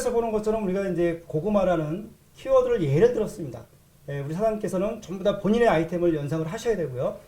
화면에서 보는 것처럼 우리가 이제 고구마라는 키워드를 예를 들었습니다. 우리 사장님께서는 전부 다 본인의 아이템을 연상을 하셔야 되고요.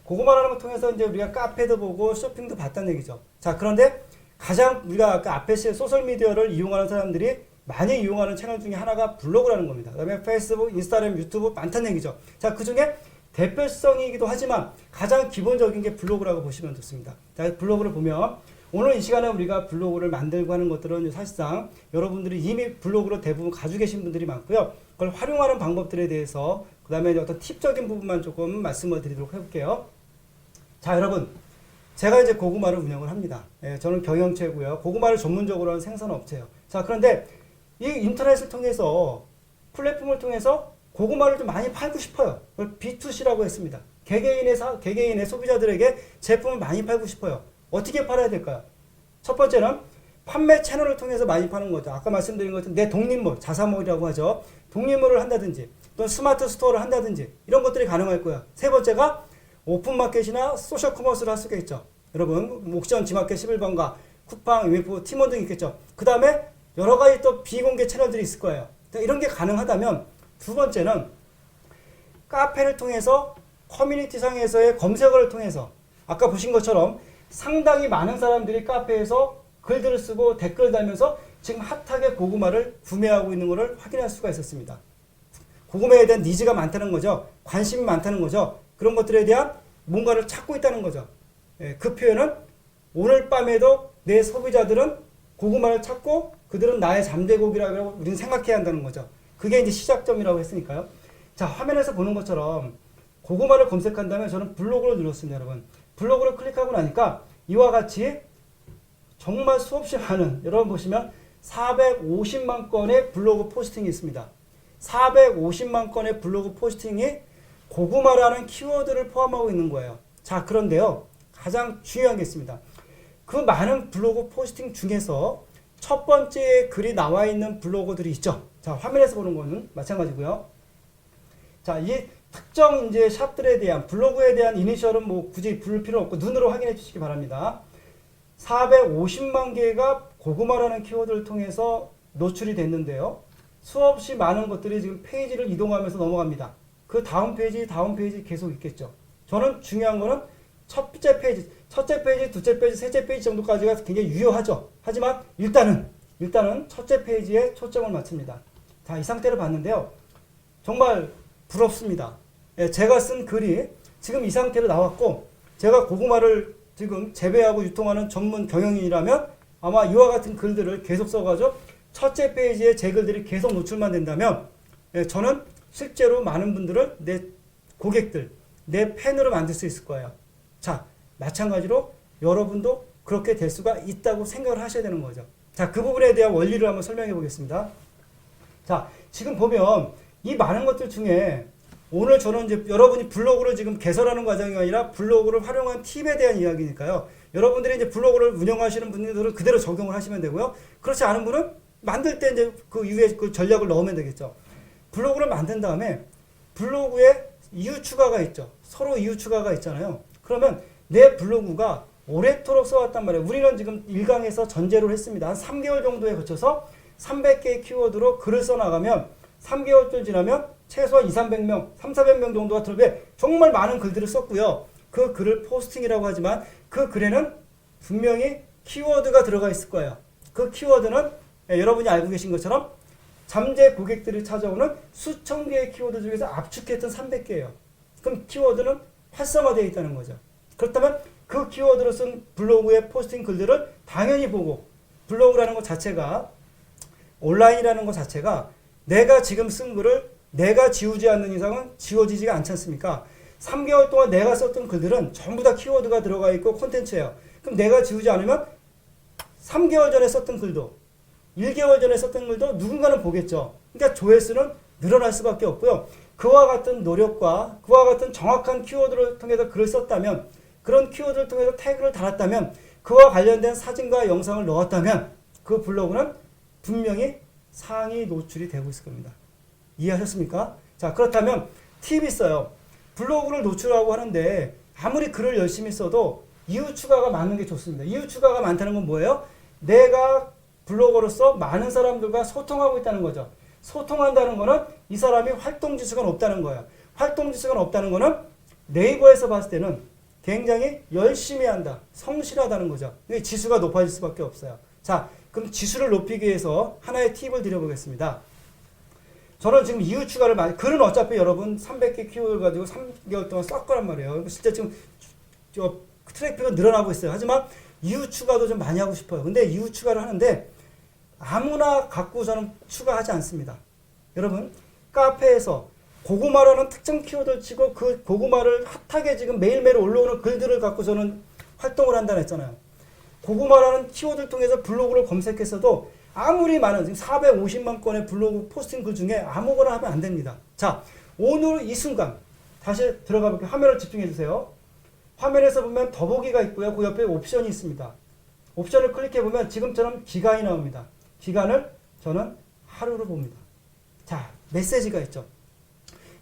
고구마라는 걸 통해서 이제 우리가 카페도 보고 쇼핑도 봤다는 얘기죠. 자, 그런데 가장 우리가 아까 앞에 소셜미디어를 이용하는 사람들이 많이 이용하는 채널 중에 하나가 블로그라는 겁니다. 그 다음에 페이스북, 인스타그램, 유튜브 많다는 얘기죠. 자, 그 중에 대표성이기도 하지만 가장 기본적인 게 블로그라고 보시면 좋습니다. 자, 블로그를 보면 오늘 이 시간에 우리가 블로그를 만들고 하는 것들은 사실상 여러분들이 이미 블로그로 대부분 가지고 계신 분들이 많고요. 그걸 활용하는 방법들에 대해서 그 다음에 어떤 팁적인 부분만 조금 말씀을 드리도록 해볼게요. 자, 여러분, 제가 이제 고구마를 운영을 합니다. 저는 경영체고요. 고구마를 전문적으로 하는 생산업체예요. 자, 그런데 이 인터넷을 통해서 플랫폼을 통해서 고구마를 좀 많이 팔고 싶어요. 그걸 B2C라고 했습니다. 개개인의 소비자들에게 제품을 많이 팔고 싶어요. 어떻게 팔아야 될까요? 첫 번째는 판매 채널을 통해서 많이 파는 거죠. 아까 말씀드린 것처럼 내 독립몰, 자사몰이라고 하죠. 독립몰을 한다든지 또는 스마트 스토어를 한다든지 이런 것들이 가능할 거예요. 세 번째가 오픈마켓이나 소셜 커머스를 할 수가 있죠. 여러분, 옥션, 지마켓 11번가, 쿠팡, UF, 팀원 등 있겠죠. 그 다음에 여러 가지 또 비공개 채널들이 있을 거예요. 이런 게 가능하다면 두 번째는 카페를 통해서 커뮤니티 상에서의 검색어를 통해서 아까 보신 것처럼 상당히 많은 사람들이 카페에서 글들을 쓰고 댓글을 달면서 지금 핫하게 고구마를 구매하고 있는 것을 확인할 수가 있었습니다. 고구마에 대한 니즈가 많다는 거죠. 관심이 많다는 거죠. 그런 것들에 대한 뭔가를 찾고 있다는 거죠. 그 표현은 오늘 밤에도 내 소비자들은 고구마를 찾고 그들은 나의 잠재고기라고 우리는 생각해야 한다는 거죠. 그게 이제 시작점이라고 했으니까요. 자, 화면에서 보는 것처럼 고구마를 검색한 다음에 저는 블로그를 눌렀습니다, 여러분. 블로그를 클릭하고 나니까 이와 같이 정말 수없이 많은, 여러분 보시면 450만 건의 블로그 포스팅이 있습니다. 450만 건의 블로그 포스팅이 고구마라는 키워드를 포함하고 있는 거예요. 자, 그런데요, 가장 중요한 게 있습니다. 그 많은 블로그 포스팅 중에서 첫 번째 글이 나와 있는 블로그들이 있죠. 자, 화면에서 보는 거는 마찬가지고요. 자, 이 특정 이제 샵들에 대한 블로그에 대한 이니셜은 뭐 굳이 부를 필요 없고 눈으로 확인해 주시기 바랍니다. 450만 개가 고구마라는 키워드를 통해서 노출이 됐는데요. 수없이 많은 것들이 지금 페이지를 이동하면서 넘어갑니다. 그 다음 페이지 계속 있겠죠. 저는 중요한 거는 첫째 페이지, 둘째 페이지, 셋째 페이지 정도까지가 굉장히 유효하죠. 하지만 일단은 첫째 페이지에 초점을 맞춥니다. 자, 이 상태를 봤는데요. 정말 부럽습니다. 제가 쓴 글이 지금 이 상태로 나왔고 제가 고구마를 지금 재배하고 유통하는 전문 경영인이라면 아마 이와 같은 글들을 계속 써가지고 첫째 페이지에 제 글들이 계속 노출만 된다면 저는 실제로 많은 분들을 내 고객들, 내 팬으로 만들 수 있을 거예요. 자, 마찬가지로 여러분도 그렇게 될 수가 있다고 생각을 하셔야 되는 거죠. 자, 그 부분에 대한 원리를 한번 설명해 보겠습니다. 자, 지금 보면 이 많은 것들 중에 오늘 저는 이제 여러분이 블로그를 지금 개설하는 과정이 아니라 블로그를 활용한 팁에 대한 이야기니까요. 여러분들이 이제 블로그를 운영하시는 분들은 그대로 적용을 하시면 되고요. 그렇지 않은 분은 만들 때 이제 그 이후에 그 전략을 넣으면 되겠죠. 블로그를 만든 다음에 블로그에 이유 추가가 있죠. 서로 이유 추가가 있잖아요. 그러면 내 블로그가 오래도록 써왔단 말이에요. 우리는 지금 1강에서 전제로 했습니다. 한 3개월 정도에 거쳐서 300개의 키워드로 글을 써나가면 3개월쯤 지나면 최소한 200~300명, 300~400명 정도가 들어오면 정말 많은 글들을 썼고요. 그 글을 포스팅이라고 하지만 그 글에는 분명히 키워드가 들어가 있을 거예요. 그 키워드는 여러분이 알고 계신 것처럼 잠재 고객들이 찾아오는 수천 개의 키워드 중에서 압축했던 300개예요. 그럼 키워드는 활성화되어 있다는 거죠. 그렇다면 그 키워드로 쓴 블로그의 포스팅 글들을 당연히 보고 블로그라는 것 자체가 온라인이라는 것 자체가 내가 지금 쓴 글을 내가 지우지 않는 이상은 지워지지가 않지 않습니까? 3개월 동안 내가 썼던 글들은 전부 다 키워드가 들어가 있고 콘텐츠예요. 그럼 내가 지우지 않으면 3개월 전에 썼던 글도 1개월 전에 썼던 글도 누군가는 보겠죠. 그러니까 조회수는 늘어날 수밖에 없고요. 그와 같은 노력과 그와 같은 정확한 키워드를 통해서 글을 썼다면 그런 키워드를 통해서 태그를 달았다면 그와 관련된 사진과 영상을 넣었다면 그 블로그는 분명히 상위 노출이 되고 있을 겁니다. 이해하셨습니까? 자, 그렇다면 팁이 있어요. 블로그를 노출하고 하는데 아무리 글을 열심히 써도 이유 추가가 많은 게 좋습니다. 이유 추가가 많다는 건 뭐예요? 내가 블로거로서 많은 사람들과 소통하고 있다는 거죠. 소통한다는 거는 이 사람이 활동지수가 높다는 거예요. 활동지수가 높다는 거는 네이버에서 봤을 때는 굉장히 열심히 한다, 성실하다는 거죠. 지수가 높아질 수밖에 없어요. 자, 그럼 지수를 높이기 위해서 하나의 팁을 드려보겠습니다. 저는 지금 이후 추가를 많이, 글은 어차피 여러분 300개 키워드 가지고 3개월 동안 썼 거란 말이에요. 실제 지금 트래픽은 늘어나고 있어요. 하지만 이후 추가도 좀 많이 하고 싶어요. 근데 이후 추가를 하는데 아무나 갖고 저는 추가하지 않습니다. 여러분, 카페에서 고구마라는 특정 키워드를 치고 그 고구마를 핫하게 지금 매일매일 올라오는 글들을 갖고 저는 활동을 한다고 했잖아요. 고구마라는 키워드를 통해서 블로그를 검색했어도 아무리 많은 지금 450만 건의 블로그 포스팅 글 중에 아무거나 하면 안 됩니다. 자, 오늘 이 순간 다시 들어가 볼게요. 화면을 집중해 주세요. 화면에서 보면 더보기가 있고요. 그 옆에 옵션이 있습니다. 옵션을 클릭해 보면 지금처럼 기간이 나옵니다. 기간을 저는 하루로 봅니다. 자, 메시지가 있죠.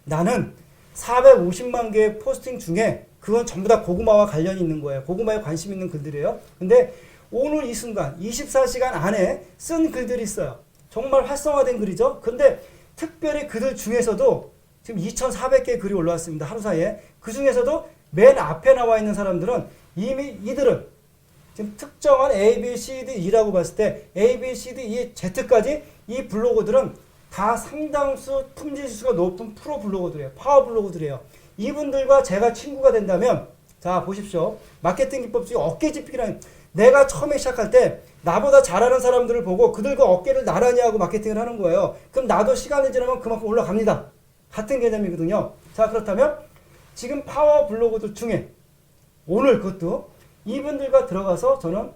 나는 450만 개의 포스팅 중에 그건 전부 다 고구마와 관련이 있는 거예요. 고구마에 관심 있는 글들이에요. 근데 오늘 이 순간 24시간 안에 쓴 글들이 있어요. 정말 활성화된 글이죠. 근데 특별히 그들 중에서도 지금 2,400개의 글이 올라왔습니다. 하루 사이에. 그 중에서도 맨 앞에 나와 있는 사람들은 이미 이들은 지금 특정한 A, B, C, D, E라고 봤을 때 A, B, C, D, E, Z까지 이 블로거들은 다 상당수 품질수가 높은 프로 블로거들이에요. 파워 블로거들이에요. 이분들과 제가 친구가 된다면, 자 보십시오. 마케팅 기법 중에 어깨 짚기라는, 내가 처음에 시작할 때 나보다 잘하는 사람들을 보고 그들과 어깨를 나란히 하고 마케팅을 하는 거예요. 그럼 나도 시간이 지나면 그만큼 올라갑니다. 같은 개념이거든요. 자, 그렇다면 지금 파워 블로거들 중에 오늘 그것도 이분들과 들어가서 저는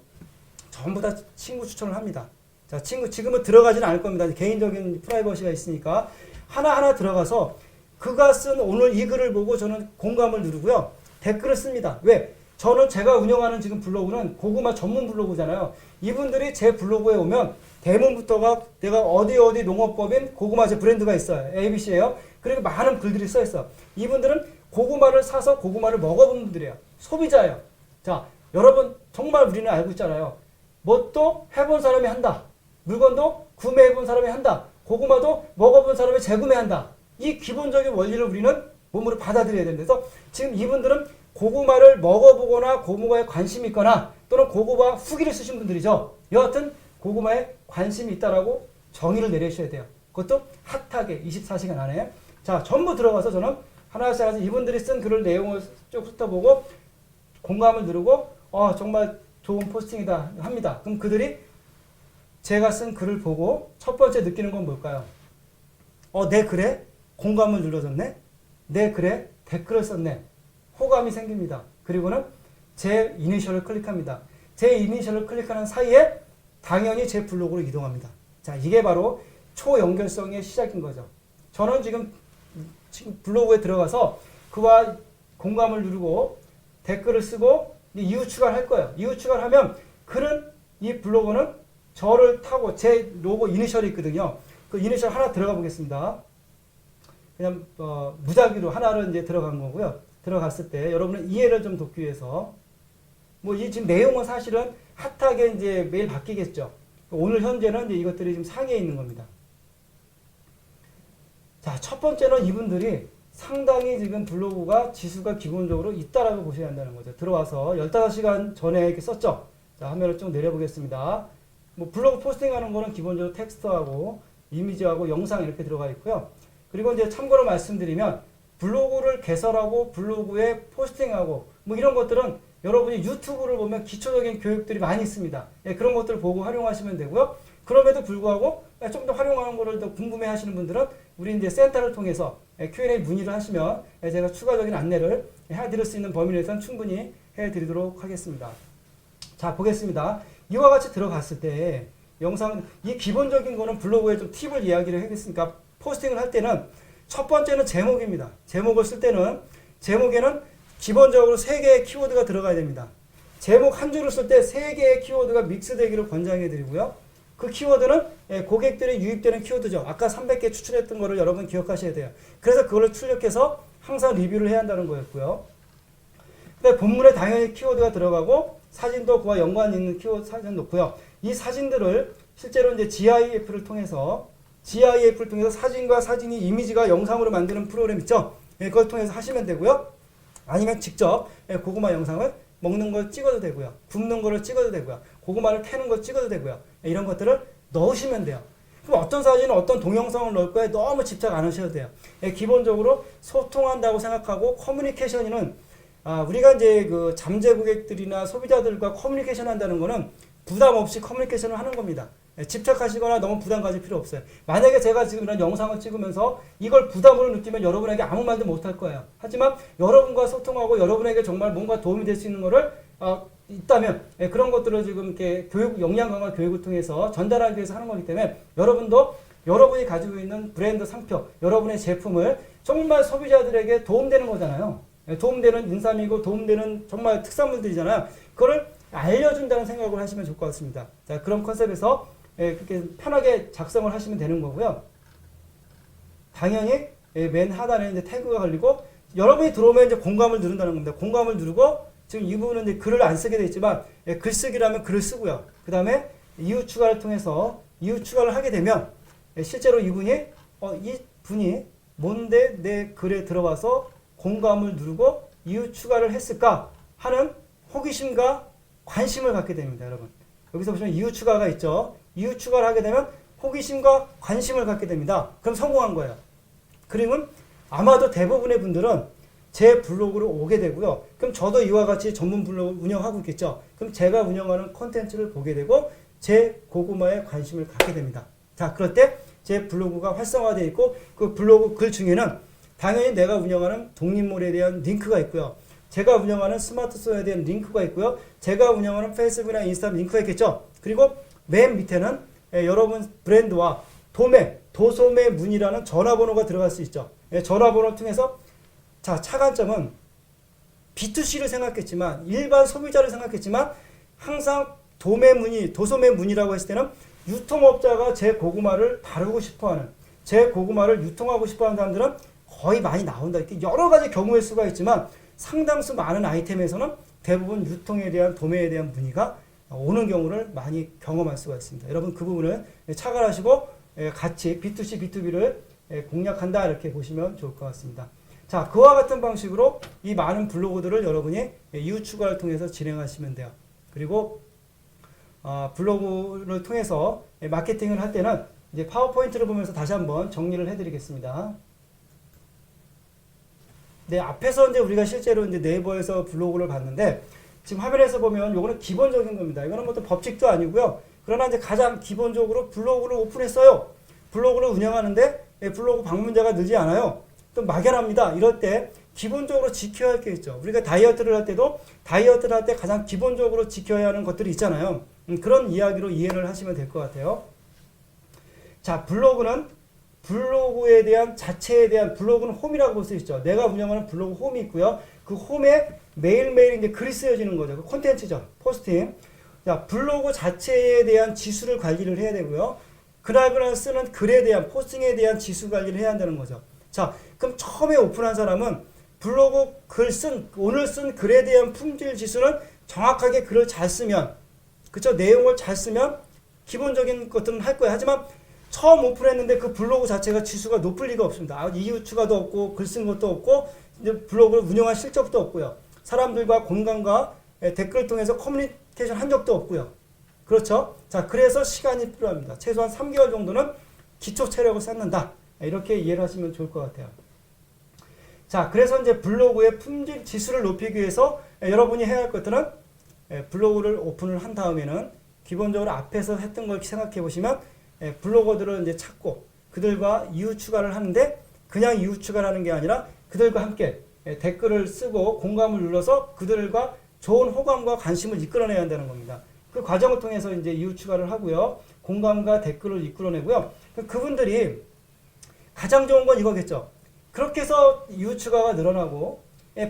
전부 다 친구 추천을 합니다. 자, 지금은 들어가지는 않을 겁니다. 개인적인 프라이버시가 있으니까 하나하나 들어가서 그가 쓴 오늘 이 글을 보고 저는 공감을 누르고요. 댓글을 씁니다. 왜? 저는 제가 운영하는 지금 블로그는 고구마 전문 블로그잖아요. 이분들이 제 블로그에 오면 대문부터가 내가 어디 농업법인 고구마 제 브랜드가 있어요. ABC예요. 그리고 많은 글들이 써 있어. 이분들은 고구마를 사서 고구마를 먹어본 분들이에요. 소비자예요. 자, 여러분 정말 우리는 알고 있잖아요. 뭣도 해본 사람이 한다. 물건도 구매해본 사람이 한다. 고구마도 먹어본 사람이 재구매한다. 이 기본적인 원리를 우리는 몸으로 받아들여야 됩니다. 그래서 지금 이분들은 고구마를 먹어보거나 고구마에 관심이 있거나 또는 고구마 후기를 쓰신 분들이죠. 여하튼 고구마에 관심이 있다라고 정의를 내리셔야 돼요. 그것도 핫하게 24시간 안에. 자, 전부 들어가서 저는 하나씩 해서 이분들이 쓴 글을 내용을 쭉 훑어보고 공감을 누르고 정말 좋은 포스팅이다 합니다. 그럼 그들이 제가 쓴 글을 보고 첫 번째 느끼는 건 뭘까요? 내 글에 공감을 눌러줬네? 내 글에 댓글을 썼네? 호감이 생깁니다. 그리고는 제 이니셜을 클릭합니다. 제 이니셜을 클릭하는 사이에 당연히 제 블로그로 이동합니다. 자, 이게 바로 초연결성의 시작인 거죠. 저는 지금 블로그에 들어가서 그와 공감을 누르고 댓글을 쓰고 이후 추가를 할 거예요. 이후 추가를 하면 그는 이 블로그는 저를 타고 제 로고 이니셜이 있거든요. 그 이니셜 하나 들어가 보겠습니다. 그냥 무작위로 하나를 이제 들어간 거고요. 들어갔을 때 여러분의 이해를 좀 돕기 위해서 이 지금 내용은 사실은 핫하게 이제 매일 바뀌겠죠. 오늘 현재는 이제 이것들이 지금 상위에 있는 겁니다. 자, 첫 번째는 이분들이 상당히 지금 블로그가 지수가 기본적으로 있다라고 보셔야 한다는 거죠. 들어와서 15시간 전에 이렇게 썼죠. 자, 화면을 좀 내려보겠습니다. 블로그 포스팅하는 거는 기본적으로 텍스트하고 이미지하고 영상 이렇게 들어가 있고요. 그리고 이제 참고로 말씀드리면 블로그를 개설하고 블로그에 포스팅하고 이런 것들은 여러분이 유튜브를 보면 기초적인 교육들이 많이 있습니다. 그런 것들을 보고 활용하시면 되고요. 그럼에도 불구하고 좀 더 활용하는 거를 더 궁금해 하시는 분들은 우리 이제 센터를 통해서 Q&A 문의를 하시면 제가 추가적인 안내를 해드릴 수 있는 범위 내에서는 충분히 해드리도록 하겠습니다. 자, 보겠습니다. 이와 같이 들어갔을 때 영상, 이 기본적인 거는 블로그에 좀 팁을 이야기를 하겠으니까 포스팅을 할 때는 첫 번째는 제목입니다. 제목을 쓸 때는 제목에는 기본적으로 3개의 키워드가 들어가야 됩니다. 제목 한 줄을 쓸 때 3개의 키워드가 믹스되기를 권장해 드리고요. 그 키워드는 고객들이 유입되는 키워드죠. 아까 300개 추출했던 거를 여러분 기억하셔야 돼요. 그래서 그걸 출력해서 항상 리뷰를 해야 한다는 거였고요. 근데 본문에 당연히 키워드가 들어가고 사진도 그와 연관 있는 키워드 사진 놓고요. 이 사진들을 실제로 이제 GIF를 통해서 사진과 사진이 이미지가 영상으로 만드는 프로그램 있죠. 그걸 통해서 하시면 되고요. 아니면 직접 고구마 영상을 먹는 걸 찍어도 되고요. 굽는 거를 찍어도 되고요. 고구마를 캐는 걸 찍어도 되고요. 이런 것들을 넣으시면 돼요. 그럼 어떤 사진은 어떤 동영상을 넣을 거에 너무 집착 안 하셔도 돼요. 기본적으로 소통한다고 생각하고 커뮤니케이션은 우리가 이제 그 잠재 고객들이나 소비자들과 커뮤니케이션 한다는 거는 부담 없이 커뮤니케이션을 하는 겁니다. 집착하시거나 너무 부담 가질 필요 없어요. 만약에 제가 지금 이런 영상을 찍으면서 이걸 부담으로 느끼면 여러분에게 아무 말도 못 할 거예요. 하지만 여러분과 소통하고 여러분에게 정말 뭔가 도움이 될 수 있는 거를 있다면 그런 것들을 지금 이렇게 역량 강화 교육을 통해서 전달하기 위해서 하는 거기 때문에 여러분도 여러분이 가지고 있는 브랜드 상표, 여러분의 제품을 정말 소비자들에게 도움되는 거잖아요. 도움되는 인삼이고 도움되는 정말 특산물들이잖아요. 그거를 알려준다는 생각을 하시면 좋을 것 같습니다. 자, 그런 컨셉에서 그렇게 편하게 작성을 하시면 되는 거고요. 당연히 맨 하단에 이제 태그가 걸리고 여러분이 들어오면 이제 공감을 누른다는 겁니다. 공감을 누르고 지금 이 부분은 이제 글을 안 쓰게 되어 있지만 글쓰기라면 글을 쓰고요. 그 다음에 이후 추가를 통해서 이후 추가를 하게 되면 실제로 이분이 뭔데 내 글에 들어와서 공감을 누르고 이후 추가를 했을까 하는 호기심과 관심을 갖게 됩니다. 여러분 여기서 보시면 이후 추가가 있죠. 이후 추가를 하게 되면 호기심과 관심을 갖게 됩니다. 그럼 성공한 거예요. 그러면 아마도 대부분의 분들은 제 블로그로 오게 되고요. 그럼 저도 이와 같이 전문 블로그 운영하고 있겠죠. 그럼 제가 운영하는 콘텐츠를 보게 되고 제 고구마에 관심을 갖게 됩니다. 자, 그럴 때 제 블로그가 활성화되어 있고 그 블로그 글 중에는 당연히 내가 운영하는 독립몰에 대한 링크가 있고요. 제가 운영하는 스마트스토어에 대한 링크가 있고요. 제가 운영하는 페이스북이나 인스타 링크가 있겠죠. 그리고 맨 밑에는 여러분 브랜드와 도소매 문의라는 전화번호가 들어갈 수 있죠. 전화번호를 통해서 자, 차관점은 B2C를 생각했지만 일반 소비자를 생각했지만 항상 도소매 문의라고 했을 때는 유통업자가 제 고구마를 다루고 싶어하는 제 고구마를 유통하고 싶어하는 사람들은 거의 많이 나온다. 이렇게 여러 가지 경우일 수가 있지만 상당수 많은 아이템에서는 대부분 유통에 대한 도매에 대한 문의가 오는 경우를 많이 경험할 수가 있습니다. 여러분 그 부분을 착안하시고 같이 B2C, B2B를 공략한다 이렇게 보시면 좋을 것 같습니다. 자, 그와 같은 방식으로 이 많은 블로그들을 여러분이 이후 추가를 통해서 진행하시면 돼요. 그리고 블로그를 통해서 마케팅을 할 때는 이제 파워포인트를 보면서 다시 한번 정리를 해드리겠습니다. 네, 앞에서 이제 우리가 실제로 이제 네이버에서 블로그를 봤는데 지금 화면에서 보면 요거는 기본적인 겁니다. 이거는 뭐 또 법칙도 아니고요. 그러나 이제 가장 기본적으로 블로그를 오픈했어요. 블로그를 운영하는데 블로그 방문자가 늘지 않아요. 또 막연합니다. 이럴 때 기본적으로 지켜야 할 게 있죠. 우리가 다이어트를 할 때도 다이어트를 할 때 가장 기본적으로 지켜야 하는 것들이 있잖아요. 그런 이야기로 이해를 하시면 될 것 같아요. 자, 블로그에 대한 자체에 대한 블로그는 홈이라고 볼 수 있죠. 내가 운영하는 블로그 홈이 있고요. 그 홈에 매일매일 이제 글이 쓰여지는 거죠. 그 콘텐츠죠. 포스팅. 자, 블로그 자체에 대한 지수를 관리를 해야 되고요. 그날 쓰는 글에 대한 포스팅에 대한 지수 관리를 해야 한다는 거죠. 자, 그럼 처음에 오픈한 사람은 블로그 오늘 쓴 글에 대한 품질 지수는 정확하게 글을 잘 쓰면, 그쵸? 내용을 잘 쓰면 기본적인 것들은 할 거예요. 하지만 처음 오픈했는데 그 블로그 자체가 지수가 높을 리가 없습니다. 이유 추가도 없고, 글 쓴 것도 없고, 이제 블로그를 운영할 실적도 없고요. 사람들과 공감과 댓글을 통해서 커뮤니케이션 한 적도 없고요. 그렇죠? 자, 그래서 시간이 필요합니다. 최소한 3개월 정도는 기초 체력을 쌓는다. 이렇게 이해를 하시면 좋을 것 같아요. 자, 그래서 이제 블로그의 품질 지수를 높이기 위해서 여러분이 해야 할 것들은 블로그를 오픈을 한 다음에는 기본적으로 앞에서 했던 걸 생각해 보시면 블로거들을 이제 찾고 그들과 이후 추가를 하는데 그냥 이후 추가를 하는 게 아니라 그들과 함께 댓글을 쓰고 공감을 눌러서 그들과 좋은 호감과 관심을 이끌어내야 한다는 겁니다. 그 과정을 통해서 이제 이후 추가를 하고요. 공감과 댓글을 이끌어내고요. 그분들이 가장 좋은 건 이거겠죠. 그렇게 해서 이후 추가가 늘어나고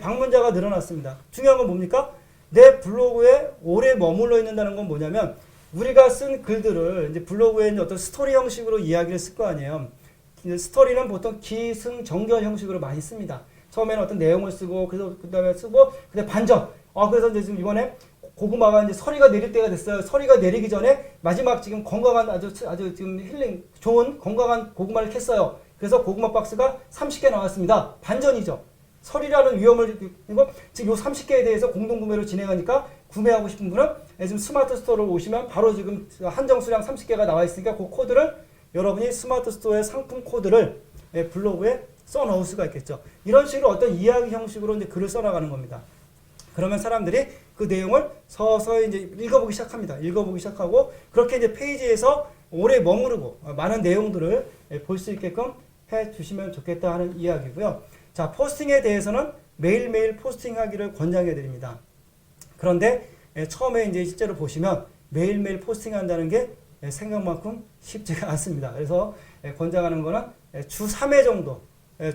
방문자가 늘어났습니다. 중요한 건 뭡니까? 내 블로그에 오래 머물러 있는다는 건 뭐냐면 우리가 쓴 글들을 이제 블로그에 이제 어떤 스토리 형식으로 이야기를 쓸 거 아니에요. 스토리는 보통 기승전결 형식으로 많이 씁니다. 처음에는 어떤 내용을 쓰고 그다음에 쓰고 근데 반전. 그래서 이제 지금 이번에 고구마가 이제 서리가 내릴 때가 됐어요. 서리가 내리기 전에 마지막 지금 건강한 아주 지금 힐링 좋은 건강한 고구마를 캤어요. 그래서 고구마 박스가 30개 나왔습니다. 반전이죠. 서리라는 위험을 이거 지금 요 30개에 대해서 공동 구매로 진행하니까 구매하고 싶은 분은 지금 스마트 스토어로 오시면 바로 지금 한정 수량 30개가 나와 있으니까 그 코드를 여러분이 스마트 스토어의 상품 코드를 블로그에 써 넣을 수가 있겠죠. 이런 식으로 어떤 이야기 형식으로 이제 글을 써 나가는 겁니다. 그러면 사람들이 그 내용을 서서히 이제 읽어보기 시작합니다. 읽어보기 시작하고 그렇게 이제 페이지에서 오래 머무르고 많은 내용들을 볼 수 있게끔 해 주시면 좋겠다 하는 이야기고요. 자, 포스팅에 대해서는 매일매일 포스팅하기를 권장해 드립니다. 그런데 처음에 이제 실제로 보시면 매일매일 포스팅한다는 게 생각만큼 쉽지가 않습니다. 그래서 권장하는 거는 주 3회 정도,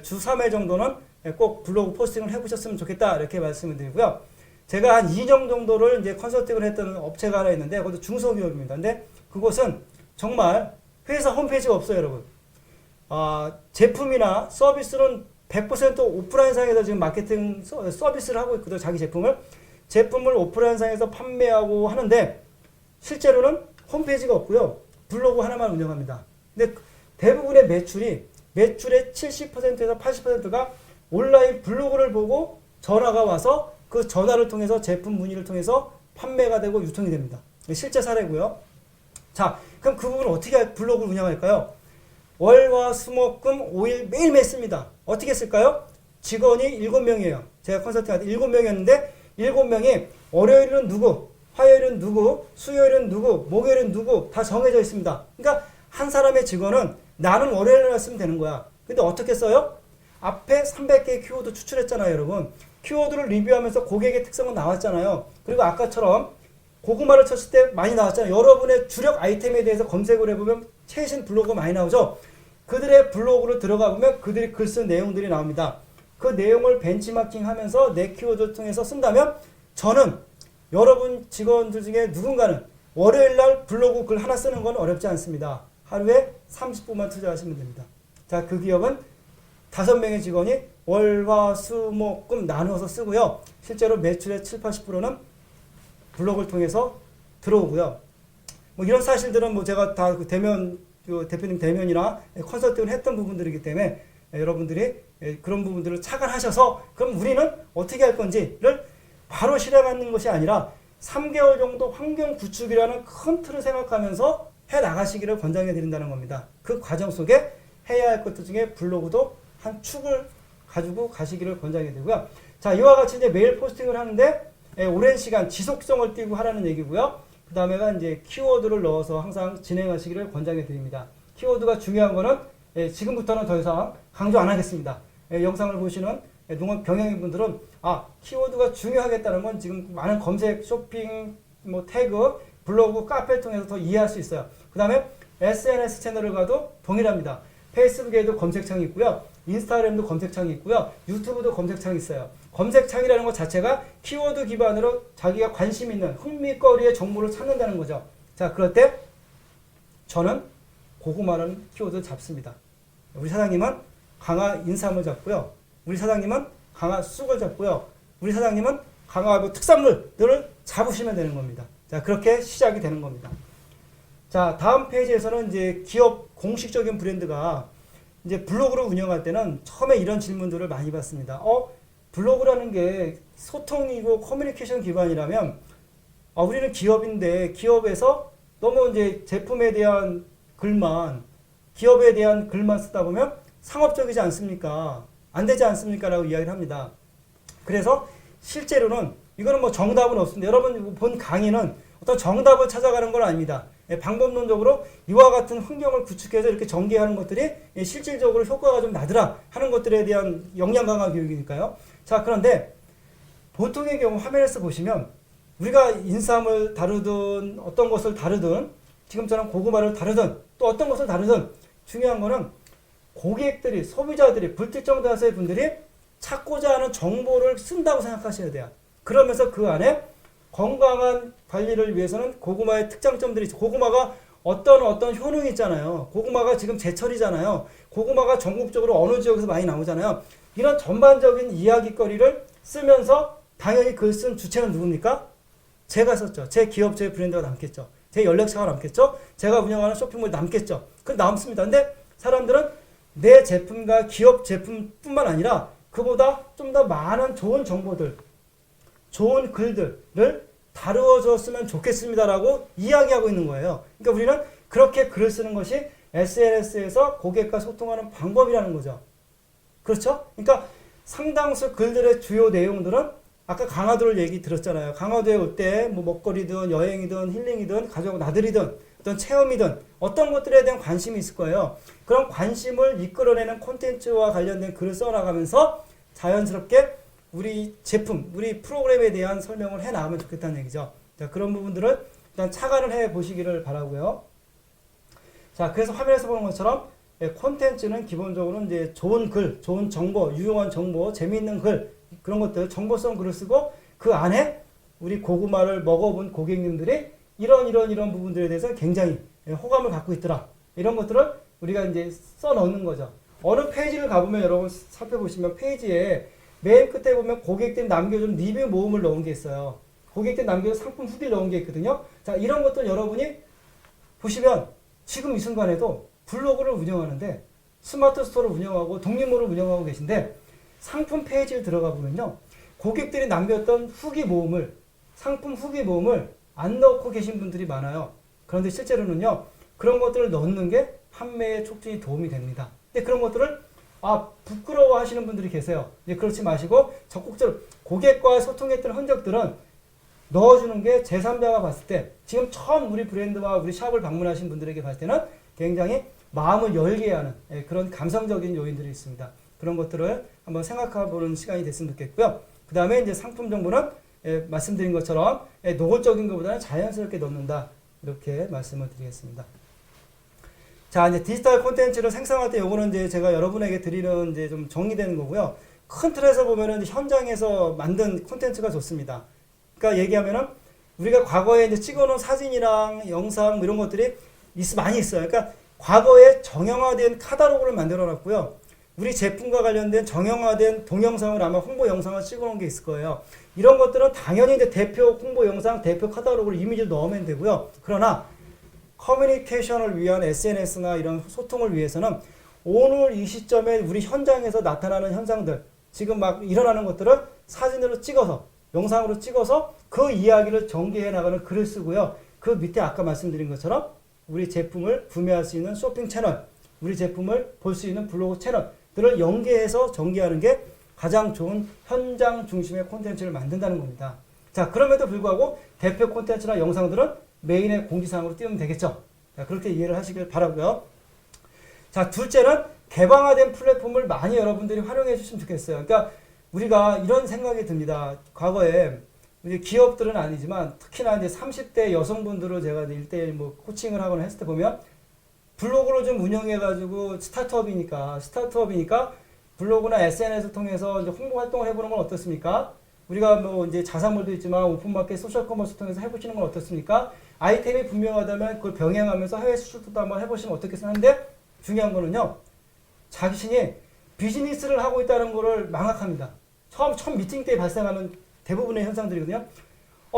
주 3회 정도는 꼭 블로그 포스팅을 해보셨으면 좋겠다 이렇게 말씀을 드리고요. 제가 한 2년 정도를 이제 컨설팅을 했던 업체가 하나 있는데 그것도 중소기업입니다. 근데 그곳은 정말 회사 홈페이지가 없어요, 여러분. 제품이나 서비스는 100% 오프라인상에서 지금 마케팅 서비스를 하고 있거든요. 자기 제품을 오프라인상에서 판매하고 하는데 실제로는 홈페이지가 없고요. 블로그 하나만 운영합니다. 근데 대부분의 매출의 70%에서 80%가 온라인 블로그를 보고 전화가 와서 그 전화를 통해서 제품 문의를 통해서 판매가 되고 유통이 됩니다. 실제 사례고요. 자, 그럼 그 부분을 어떻게 블로그를 운영할까요? 월, 화, 수, 목, 금, 5일 매일매일 씁니다. 어떻게 쓸까요? 직원이 7명이에요. 제가 컨설팅할 때 7명이었는데 7명이 월요일은 누구, 화요일은 누구, 수요일은 누구, 목요일은 누구 다 정해져 있습니다. 그러니까 한 사람의 직원은 나는 월요일날 쓰면 되는 거야. 근데 어떻게 써요? 앞에 300개의 키워드 추출했잖아요, 여러분. 키워드를 리뷰하면서 고객의 특성은 나왔잖아요. 그리고 아까처럼 고구마를 쳤을 때 많이 나왔잖아요. 여러분의 주력 아이템에 대해서 검색을 해보면 최신 블로그가 많이 나오죠. 그들의 블로그를 들어가 보면 그들이 글 쓴 내용들이 나옵니다. 그 내용을 벤치마킹 하면서 내 키워드를 통해서 쓴다면 저는 여러분 직원들 중에 누군가는 월요일날 블로그 글 하나 쓰는 건 어렵지 않습니다. 하루에 30분만 투자하시면 됩니다. 자, 그 기업은 5명의 직원이 월, 화, 수, 목, 금 나누어서 쓰고요. 실제로 매출의 70~80%는 블로그를 통해서 들어오고요. 뭐 이런 사실들은 뭐 제가 다 그 대표님 대면이나 컨설팅을 했던 부분들이기 때문에 여러분들이 그런 부분들을 착안하셔서 그럼 우리는 어떻게 할 건지를 바로 실행하는 것이 아니라 3개월 정도 환경 구축이라는 큰 틀을 생각하면서 해 나가시기를 권장해 드린다는 겁니다. 그 과정 속에 해야 할 것들 중에 블로그도 한 축을 가지고 가시기를 권장해 드리고요. 자, 이와 같이 이제 매일 포스팅을 하는데 오랜 시간 지속성을 띠고 하라는 얘기고요. 그 다음에가 이제 키워드를 넣어서 항상 진행하시기를 권장해 드립니다. 키워드가 중요한 거는 지금부터는 더 이상 강조 안 하겠습니다. 영상을 보시는 농업 경영인 분들은 키워드가 중요하겠다는 건 지금 많은 검색, 쇼핑, 뭐 태그, 블로그, 카페를 통해서 더 이해할 수 있어요. 그 다음에 SNS 채널을 가도 동일합니다. 페이스북에도 검색창이 있고요. 인스타그램도 검색창이 있고요. 유튜브도 검색창이 있어요. 검색창이라는 것 자체가 키워드 기반으로 자기가 관심 있는 흥미거리의 정보를 찾는다는 거죠. 자, 그럴 때 저는 고구마라는 키워드를 잡습니다. 우리 사장님은 강화 인삼을 잡고요. 우리 사장님은 강화 쑥을 잡고요. 우리 사장님은 강화 뭐 특산물들을 잡으시면 되는 겁니다. 자, 그렇게 시작이 되는 겁니다. 자, 다음 페이지에서는 이제 기업 공식적인 브랜드가 이제 블로그를 운영할 때는 처음에 이런 질문들을 많이 받습니다. 블로그라는 게 소통이고 커뮤니케이션 기반이라면 우리는 기업인데 기업에서 너무 이제 제품에 대한 글만, 기업에 대한 글만 쓰다 보면 상업적이지 않습니까? 안 되지 않습니까? 라고 이야기를 합니다. 그래서 실제로는 이거는 뭐 정답은 없습니다. 여러분 본 강의는 어떤 정답을 찾아가는 건 아닙니다. 방법론적으로 이와 같은 환경을 구축해서 이렇게 전개하는 것들이 실질적으로 효과가 좀 나더라 하는 것들에 대한 역량 강화 교육이니까요. 자, 그런데 보통의 경우 화면에서 보시면 우리가 인삼을 다루든 어떤 것을 다루든 지금처럼 고구마를 다루든 또 어떤 것을 다루든 중요한 거는 고객들이, 소비자들이, 불특정 다수의 분들이 찾고자 하는 정보를 쓴다고 생각하셔야 돼요. 그러면서 그 안에 건강한 관리를 위해서는 고구마의 특장점들이 있죠. 고구마가 어떤 효능이 있잖아요. 고구마가 지금 제철이잖아요. 고구마가 전국적으로 어느 지역에서 많이 나오잖아요. 이런 전반적인 이야기거리를 쓰면서 당연히 글 쓴 주체는 누굽니까? 제가 썼죠. 제 기업, 제 브랜드가 남겠죠. 제 연락처가 남겠죠. 제가 운영하는 쇼핑몰이 남겠죠. 그건 남습니다. 근데 사람들은 내 제품과 기업 제품뿐만 아니라 그보다 좀 더 많은 좋은 정보들, 좋은 글들을 다루어 줬으면 좋겠습니다라고 이야기하고 있는 거예요. 그러니까 우리는 그렇게 글을 쓰는 것이 SNS에서 고객과 소통하는 방법이라는 거죠. 그렇죠? 그러니까 상당수 글들의 주요 내용들은 아까 강화도를 얘기 들었잖아요. 강화도에 올 때 뭐 먹거리든 여행이든 힐링이든 가족 나들이든 어떤 체험이든 어떤 것들에 대한 관심이 있을 거예요. 그런 관심을 이끌어내는 콘텐츠와 관련된 글을 써나가면서 자연스럽게 우리 제품, 우리 프로그램에 대한 설명을 해 나가면 좋겠다는 얘기죠. 자, 그런 부분들을 일단 착안을 해 보시기를 바라고요. 자, 그래서 화면에서 보는 것처럼 콘텐츠는 기본적으로 이제 좋은 글, 좋은 정보, 유용한 정보, 재미있는 글, 그런 것들, 정보성 글을 쓰고 그 안에 우리 고구마를 먹어본 고객님들이 이런 부분들에 대해서 굉장히 호감을 갖고 있더라. 이런 것들을 우리가 이제 써 넣는 거죠. 어느 페이지를 가보면 여러분 살펴보시면 페이지에 맨 끝에 보면 고객들이 남겨준 리뷰 모음을 넣은 게 있어요. 고객들이 남겨준 상품 후기를 넣은 게 있거든요. 자, 이런 것들 여러분이 보시면 지금 이 순간에도 블로그를 운영하는데 스마트 스토어를 운영하고 독립몰을 운영하고 계신데 상품 페이지를 들어가 보면요. 고객들이 남겼던 후기 모음을, 상품 후기 모음을 안 넣고 계신 분들이 많아요. 그런데 실제로는요. 그런 것들을 넣는 게 판매에 촉진이 도움이 됩니다. 근데 그런 것들을 부끄러워 하시는 분들이 계세요. 그렇지 마시고 적극적으로 고객과 소통했던 흔적들은 넣어주는 게 제3자가 봤을 때 지금 처음 우리 브랜드와 우리 샵을 방문하신 분들에게 봤을 때는 굉장히 마음을 열게 하는 그런 감성적인 요인들이 있습니다. 그런 것들을 한번 생각해 보는 시간이 됐으면 좋겠고요. 그 다음에 이제 상품 정보는 말씀드린 것처럼 노골적인 것보다는 자연스럽게 넣는다. 이렇게 말씀을 드리겠습니다. 자, 이제 디지털 콘텐츠를 생성할 때 요거는 이제 제가 여러분에게 드리는 이제 좀 정리되는 거고요. 큰 틀에서 보면은 현장에서 만든 콘텐츠가 좋습니다. 그러니까 얘기하면은 우리가 과거에 이제 찍어놓은 사진이랑 영상 이런 것들이 많이 있어요. 그러니까 과거에 정형화된 카탈로그를 만들어 놨고요. 우리 제품과 관련된 정형화된 동영상을 아마 홍보 영상을 찍어 놓은 게 있을 거예요. 이런 것들은 당연히 이제 대표 홍보 영상, 대표 카탈로그를 이미지를 넣으면 되고요. 그러나 커뮤니케이션을 위한 SNS나 이런 소통을 위해서는 오늘 이 시점에 우리 현장에서 나타나는 현상들, 지금 막 일어나는 것들을 사진으로 찍어서, 영상으로 찍어서 그 이야기를 전개해 나가는 글을 쓰고요. 그 밑에 아까 말씀드린 것처럼 우리 제품을 구매할 수 있는 쇼핑 채널, 우리 제품을 볼 수 있는 블로그 채널들을 연계해서 전개하는 게 가장 좋은 현장 중심의 콘텐츠를 만든다는 겁니다. 자, 그럼에도 불구하고 대표 콘텐츠나 영상들은 메인의 공지사항으로 띄우면 되겠죠. 자, 그렇게 이해를 하시길 바라고요. 자, 둘째는 개방화된 플랫폼을 많이 여러분들이 활용해 주시면 좋겠어요. 그러니까 우리가 이런 생각이 듭니다. 과거에 기업들은 아니지만 특히나 이제 30대 여성분들을 제가 1대1 뭐 코칭을 하거나 했을 때 보면 블로그를 좀 운영해가지고 스타트업이니까 블로그나 SNS를 통해서 이제 홍보 활동을 해보는 건 어떻습니까? 우리가 뭐 이제 자사몰도 있지만 오픈마켓 소셜 커머스 통해서 해보시는 건 어떻습니까? 아이템이 분명하다면 그걸 병행하면서 해외 수출도 한번 해보시면 어떻겠어요? 하는데 중요한 거는요. 자신이 비즈니스를 하고 있다는 거를 망각합니다. 처음 미팅 때 발생하는 대부분의 현상들이거든요.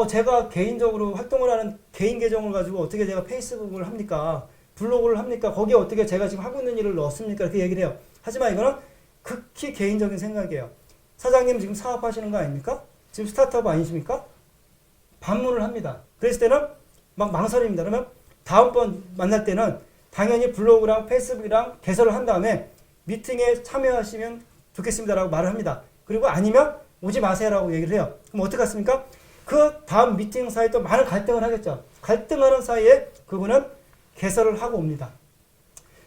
제가 개인적으로 활동을 하는 개인 계정을 가지고 어떻게 제가 페이스북을 합니까? 블로그를 합니까? 거기에 어떻게 제가 지금 하고 있는 일을 넣습니까? 이렇게 얘기를 해요. 하지만 이거는 극히 개인적인 생각이에요. 사장님 지금 사업하시는 거 아닙니까? 지금 스타트업 아니십니까? 반문을 합니다. 그랬을 때는 막 망설입니다. 그러면 다음번 만날 때는 당연히 블로그랑 페이스북이랑 개설을 한 다음에 미팅에 참여하시면 좋겠습니다라고 말을 합니다. 그리고 아니면 오지 마세요라고 얘기를 해요. 그럼 어떻게 하십니까? 그 다음 미팅 사이에 또 많은 갈등을 하겠죠. 갈등하는 사이에 그분은 개설을 하고 옵니다.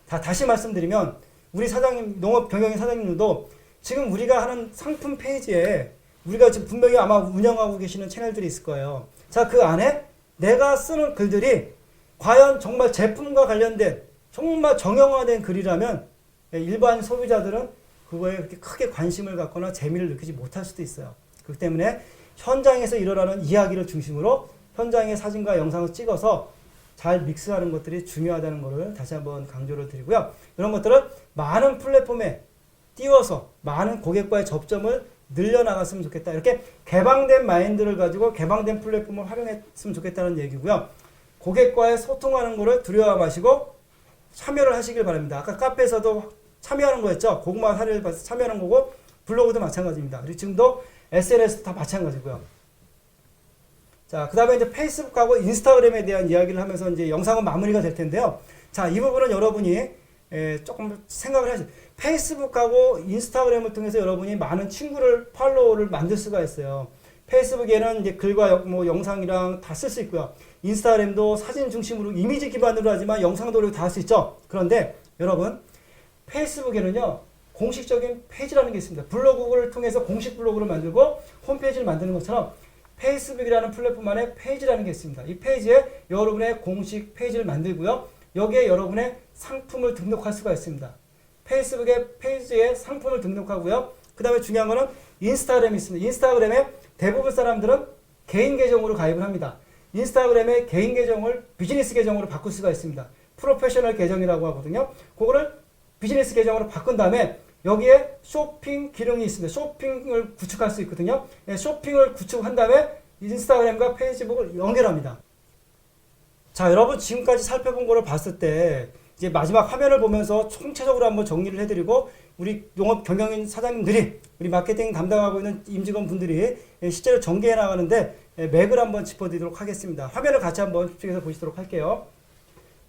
다시 말씀드리면 우리 사장님, 농업 경영인 사장님들도 지금 우리가 하는 상품 페이지에 우리가 지금 분명히 아마 운영하고 계시는 채널들이 있을 거예요. 자, 그 안에 내가 쓰는 글들이 과연 정말 제품과 관련된 정말 정형화된 글이라면 일반 소비자들은 그거에 그렇게 크게 관심을 갖거나 재미를 느끼지 못할 수도 있어요. 그렇기 때문에 현장에서 일어나는 이야기를 중심으로 현장의 사진과 영상을 찍어서 잘 믹스하는 것들이 중요하다는 것을 다시 한번 강조를 드리고요. 이런 것들은 많은 플랫폼에 띄워서 많은 고객과의 접점을 늘려나갔으면 좋겠다. 이렇게 개방된 마인드를 가지고 개방된 플랫폼을 활용했으면 좋겠다는 얘기고요. 고객과의 소통하는 거를 두려워 마시고 참여를 하시길 바랍니다. 아까 카페에서도 참여하는 거였죠. 고구마 사례를 봐서 참여하는 거고 블로그도 마찬가지입니다. 그리고 지금도 SNS도 다 마찬가지고요. 자, 그 다음에 이제 페이스북하고 인스타그램에 대한 이야기를 하면서 이제 영상은 마무리가 될 텐데요. 자, 이 부분은 여러분이 조금 생각을 하시. 페이스북하고 인스타그램을 통해서 여러분이 많은 친구를 팔로우를 만들 수가 있어요. 페이스북에는 이제 글과 뭐 영상이랑 다 쓸 수 있고요. 인스타그램도 사진 중심으로 이미지 기반으로 하지만 영상도 다 할 수 있죠. 그런데 여러분 페이스북에는요 공식적인 페이지라는 게 있습니다. 블로그를 통해서 공식 블로그를 만들고 홈페이지를 만드는 것처럼 페이스북이라는 플랫폼 안에 페이지라는 게 있습니다. 이 페이지에 여러분의 공식 페이지를 만들고요. 여기에 여러분의 상품을 등록할 수가 있습니다. 페이스북의 페이지에 상품을 등록하고요. 그 다음에 중요한 거는 인스타그램이 있습니다. 인스타그램에 대부분 사람들은 개인 계정으로 가입을 합니다. 인스타그램의 개인 계정을 비즈니스 계정으로 바꿀 수가 있습니다. 프로페셔널 계정이라고 하거든요. 그거를 비즈니스 계정으로 바꾼 다음에 여기에 쇼핑 기능이 있습니다. 쇼핑을 구축할 수 있거든요. 쇼핑을 구축한 다음에 인스타그램과 페이스북을 연결합니다. 자, 여러분 지금까지 살펴본 거를 봤을 때 이제 마지막 화면을 보면서 총체적으로 한번 정리를 해드리고 우리 용업 경영인 사장님들이 우리 마케팅 담당하고 있는 임직원 분들이 실제로 전개해 나가는데 맥을 한번 짚어드리도록 하겠습니다. 화면을 같이 한번 집중해서 보시도록 할게요.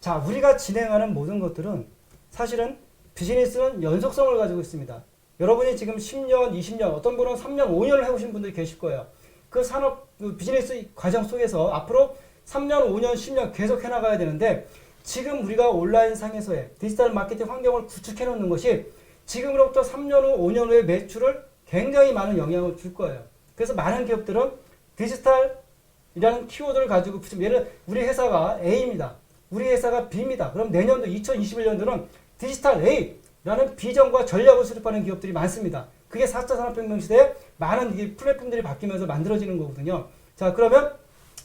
자, 우리가 진행하는 모든 것들은 사실은 비즈니스는 연속성을 가지고 있습니다. 여러분이 지금 10년, 20년, 어떤 분은 3년, 5년을 해오신 분들이 계실 거예요. 그 산업, 그 비즈니스 과정 속에서 앞으로 3년, 5년, 10년 계속 해나가야 되는데 지금 우리가 온라인 상에서의 디지털 마케팅 환경을 구축해 놓는 것이 지금으로부터 3년 후, 5년 후의 매출을 굉장히 많은 영향을 줄 거예요. 그래서 많은 기업들은 디지털이라는 키워드를 가지고 예를 우리 회사가 A입니다. 우리 회사가 B입니다. 그럼 내년도 2021년도는 디지털 A라는 비전과 전략을 수립하는 기업들이 많습니다. 그게 4차 산업혁명 시대에 많은 이 플랫폼들이 바뀌면서 만들어지는 거거든요. 자, 그러면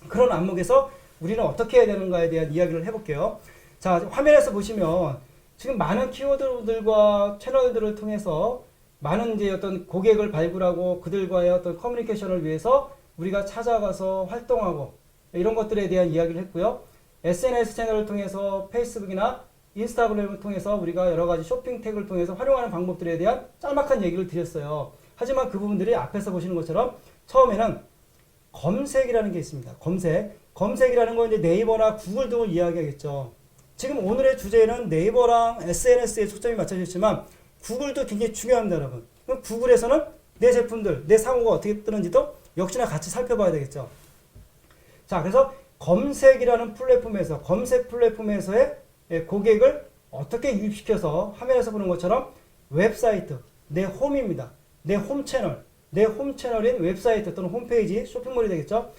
그런 안목에서 우리는 어떻게 해야 되는가에 대한 이야기를 해볼게요. 자, 화면에서 보시면 지금 많은 키워드들과 채널들을 통해서 많은 이제 어떤 고객을 발굴하고 그들과의 어떤 커뮤니케이션을 위해서 우리가 찾아가서 활동하고 이런 것들에 대한 이야기를 했고요. SNS 채널을 통해서 페이스북이나 인스타그램을 통해서 우리가 여러 가지 쇼핑 태그를 통해서 활용하는 방법들에 대한 짤막한 얘기를 드렸어요. 하지만 그 부분들이 앞에서 보시는 것처럼 처음에는 검색이라는 게 있습니다. 검색이라는 건 이제 네이버나 구글 등을 이야기하겠죠. 지금 오늘의 주제는 네이버랑 SNS에 초점이 맞춰져 있지만 구글도 굉장히 중요합니다, 여러분. 그럼 구글에서는 내 제품들, 내 상호가 어떻게 뜨는지도 역시나 같이 살펴봐야 되겠죠. 자, 그래서 검색이라는 플랫폼에서 검색 플랫폼에서의 고객을 어떻게 유입시켜서 화면에서 보는 것처럼 웹사이트, 내 홈입니다. 내 홈 채널, 내 홈 채널인 웹사이트 또는 홈페이지, 쇼핑몰이 되겠죠.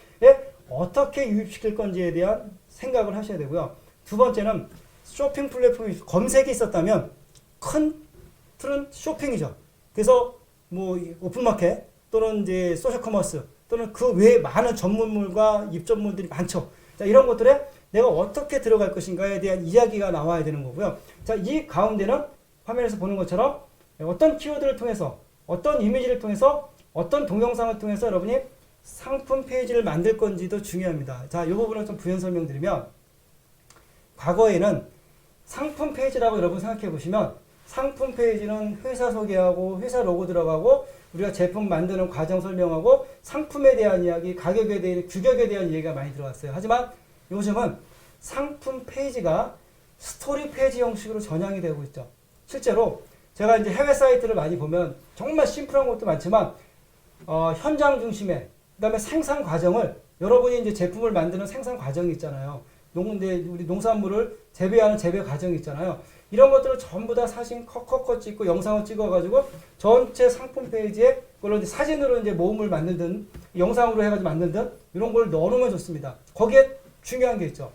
어떻게 유입시킬 건지에 대한 생각을 하셔야 되고요. 두 번째는 쇼핑 플랫폼이 검색이 있었다면 큰 틀은 쇼핑이죠. 그래서 뭐 오픈마켓 또는 이제 소셜 커머스 또는 그 외에 많은 전문물과 입점물들이 많죠. 자, 이런 것들에 내가 어떻게 들어갈 것인가에 대한 이야기가 나와야 되는 거고요. 자, 이 가운데는 화면에서 보는 것처럼 어떤 키워드를 통해서 어떤 이미지를 통해서 어떤 동영상을 통해서 여러분이 상품 페이지를 만들 건지도 중요합니다. 자, 이 부분을 좀 부연 설명드리면 과거에는 상품 페이지라고 여러분 생각해 보시면 상품 페이지는 회사 소개하고 회사 로고 들어가고 우리가 제품 만드는 과정 설명하고 상품에 대한 이야기, 가격에 대한 규격에 대한 얘기가 많이 들어왔어요. 하지만 요즘은 상품 페이지가 스토리 페이지 형식으로 전향이 되고 있죠. 실제로 제가 이제 해외 사이트를 많이 보면 정말 심플한 것도 많지만 현장 중심의 그다음에 생산 과정을 여러분이 이제 제품을 만드는 생산 과정이 있잖아요. 우리 농산물을 재배하는 재배 과정이 있잖아요. 이런 것들을 전부 다 사진 컷 찍고 영상을 찍어가지고 전체 상품 페이지에 그걸로 이제 사진으로 이제 모음을 만들든 영상으로 해가지고 만들든 이런 걸 넣어놓으면 좋습니다. 거기에 중요한 게 있죠.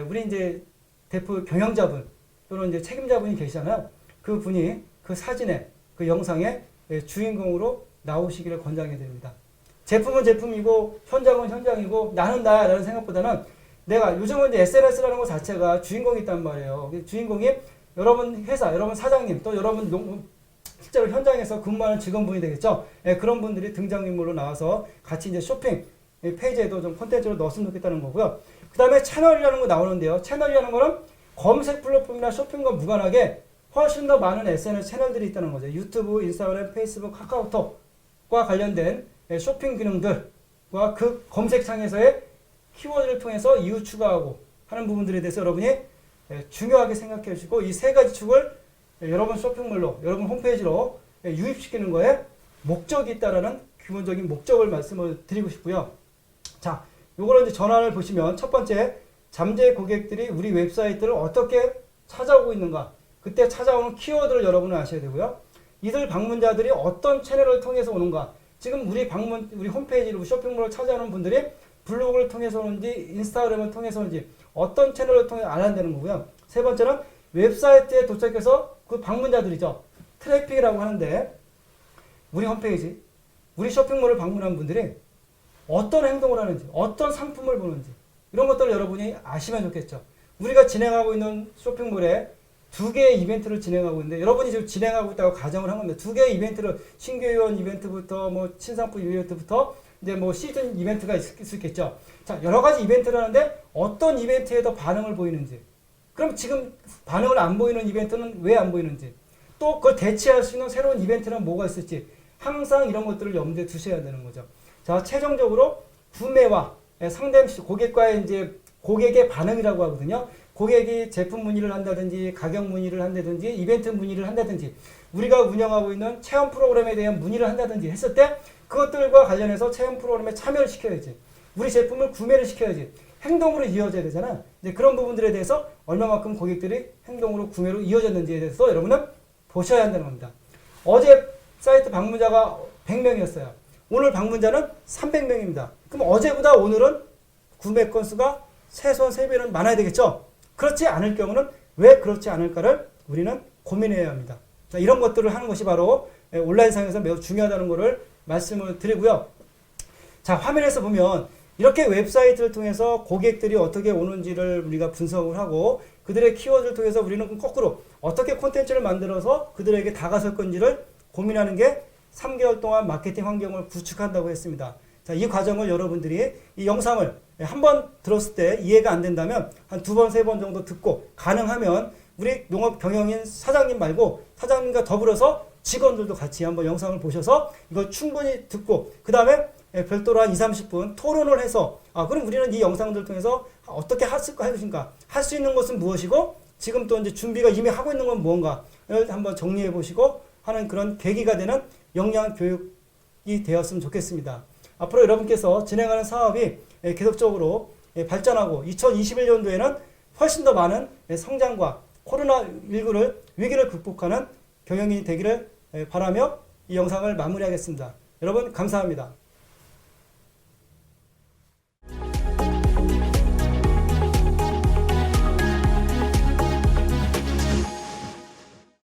우리 이제 대표 경영자분 또는 이제 책임자분이 계시잖아요. 그 분이 그 사진에 그 영상에 주인공으로 나오시기를 권장해 드립니다. 제품은 제품이고 현장은 현장이고 나는 나야라는 생각보다는 내가 요즘은 이제 SNS라는 것 자체가 주인공이 있단 말이에요. 주인공이 여러분 회사, 여러분 사장님, 또 여러분 실제로 현장에서 근무하는 직원분이 되겠죠. 그런 분들이 등장인물로 나와서 같이 이제 쇼핑 페이지에도 좀 콘텐츠로 넣었으면 좋겠다는 거고요. 그 다음에 채널이라는 거 나오는데요. 채널이라는 거는 검색 플랫폼이나 쇼핑과 무관하게 훨씬 더 많은 SNS 채널들이 있다는 거죠. 유튜브, 인스타그램, 페이스북, 카카오톡과 관련된 쇼핑 기능들과 그 검색창에서의 키워드를 통해서 이후 추가하고 하는 부분들에 대해서 여러분이 중요하게 생각해 주시고 이 세 가지 축을 여러분 쇼핑몰로, 여러분 홈페이지로 유입시키는 거에 목적이 있다라는 기본적인 목적을 말씀을 드리고 싶고요. 자, 요거를 이제 전환을 보시면 첫 번째, 잠재 고객들이 우리 웹사이트를 어떻게 찾아오고 있는가. 그때 찾아오는 키워드를 여러분은 아셔야 되고요. 이들 방문자들이 어떤 채널을 통해서 오는가. 지금 우리 홈페이지로 쇼핑몰을 찾아오는 분들이 블로그를 통해서 오는지, 인스타그램을 통해서 오는지, 어떤 채널을 통해 알아야 되는 거고요. 세 번째는 웹사이트에 도착해서 그 방문자들이죠. 트래픽이라고 하는데, 우리 홈페이지, 우리 쇼핑몰을 방문한 분들이 어떤 행동을 하는지, 어떤 상품을 보는지, 이런 것들을 여러분이 아시면 좋겠죠. 우리가 진행하고 있는 쇼핑몰에 2개의 이벤트를 진행하고 있는데, 여러분이 지금 진행하고 있다고 가정을 한 겁니다. 2개의 이벤트를, 신규 회원 이벤트부터, 신상품 이벤트부터, 이제 시즌 이벤트가 있을 수 있겠죠. 자, 여러 가지 이벤트를 하는데, 어떤 이벤트에 더 반응을 보이는지, 그럼 지금 반응을 안 보이는 이벤트는 왜 안 보이는지, 또 그걸 대체할 수 있는 새로운 이벤트는 뭐가 있을지, 항상 이런 것들을 염두에 두셔야 되는 거죠. 자, 최종적으로 구매와 상담 고객과의 이제 고객의 반응이라고 하거든요. 고객이 제품 문의를 한다든지 가격 문의를 한다든지 이벤트 문의를 한다든지 우리가 운영하고 있는 체험 프로그램에 대한 문의를 한다든지 했을 때 그것들과 관련해서 체험 프로그램에 참여를 시켜야지. 우리 제품을 구매를 시켜야지. 행동으로 이어져야 되잖아. 이제 그런 부분들에 대해서 얼마만큼 고객들이 행동으로 구매로 이어졌는지에 대해서 여러분은 보셔야 한다는 겁니다. 어제 사이트 방문자가 100명이었어요. 오늘 방문자는 300명입니다. 그럼 어제보다 오늘은 구매 건수가 최소한 3배는 많아야 되겠죠? 그렇지 않을 경우는 왜 그렇지 않을까를 우리는 고민해야 합니다. 자, 이런 것들을 하는 것이 바로 온라인상에서 매우 중요하다는 것을 말씀을 드리고요. 자, 화면에서 보면 이렇게 웹사이트를 통해서 고객들이 어떻게 오는지를 우리가 분석을 하고 그들의 키워드를 통해서 우리는 거꾸로 어떻게 콘텐츠를 만들어서 그들에게 다가설 건지를 고민하는 게 3개월 동안 마케팅 환경을 구축한다고 했습니다. 자, 이 과정을 여러분들이 이 영상을 한번 들었을 때 이해가 안 된다면 한 2번, 3번 정도 듣고 가능하면 우리 농업 경영인 사장님 말고 사장님과 더불어서 직원들도 같이 한번 영상을 보셔서 이걸 충분히 듣고 그 다음에 별도로 한 20-30분 토론을 해서 그럼 우리는 이 영상들 통해서 어떻게 할 수 있는 것은 무엇이고 지금 또 이제 준비가 이미 하고 있는 건 무언가를 한번 정리해 보시고 하는 그런 계기가 되는 영양 교육이 되었으면 좋겠습니다. 앞으로 여러분께서 진행하는 사업이 계속적으로 발전하고 2021년도에는 훨씬 더 많은 성장과 코로나19를 위기를 극복하는 경영인이 되기를 바라며 이 영상을 마무리하겠습니다. 여러분 감사합니다.